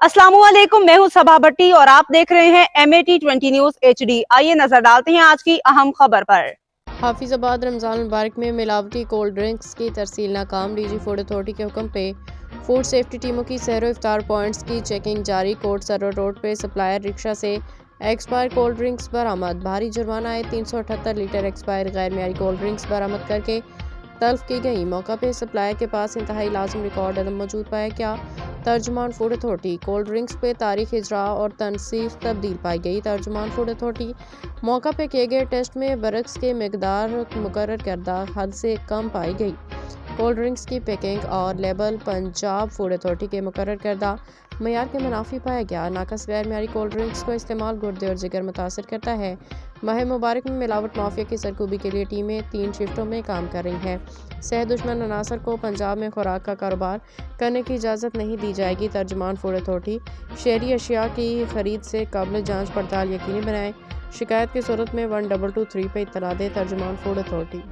अस्सलामुअलैकुम, मैं हूं सबा भट्टी और आप देख रहे हैं MAT20 न्यूज HD। आइए नजर डालते हैं आज की अहम खबर पर। हाफिजाबाद रमजान मुबारक में मिलावटी कोल्ड ड्रिंक्स की तरसील नाकाम। डीजी फूड अथॉरिटी के हुक्म पे फूड सेफ्टी टीमों की सहरो इफ्तार पॉइंट्स की चेकिंग जारी। कोट सरवर रोड पे सप्लायर रिक्शा से एक्सपायर कोल्ड ड्रिंक्स बरामद। भारी जुर्माना है 378 लीटर एक्सपायर गैर मियारी कोल्ड ड्रिंक्स बरामद करके तल्फ की गई। मौका पे सप्लायर के पास इंतहाई लाजिम रिकॉर्ड अदम मौजूद पाया गया। तर्जुमान फूड अथॉरिटी कोल्ड ड्रिंक्स पे तारीख इजरा और तनसीफ तब्दील पाई गई। तर्जुमान फूड अथॉरिटी मौका पे किए गए टेस्ट में बरक्स के मकदार मुकर्रर करदा हद से कम पाई गई। कोल्ड ड्रिंक्स की पैकिंग और लेबल पंजाब फूड अथॉरिटी के मुकर्रर करदा मयार के मुनाफी पाया गया। नाकस गैर मियारी कोल्ड ड्रिंक्स को इस्तेमाल गुर्दे और जिगर मुतासर करता है। माह मुबारक में मिलावट माफिया की सरकूबी के लिए टीमें 3 शिफ्टों में काम कर रही हैं। सेहत दुश्मन अनासर को पंजाब में खुराक का कारोबार करने की इजाज़त नहीं दी जाएगी। तर्जुमान फूड अथॉरिटी शहरी अशिया की खरीद से काबिल जांच पड़ताल यकीनी बनाए। शिकायत की सूरत में 1223 पे इत्तला दे। तर्जुमान फूड अथॉरिटी।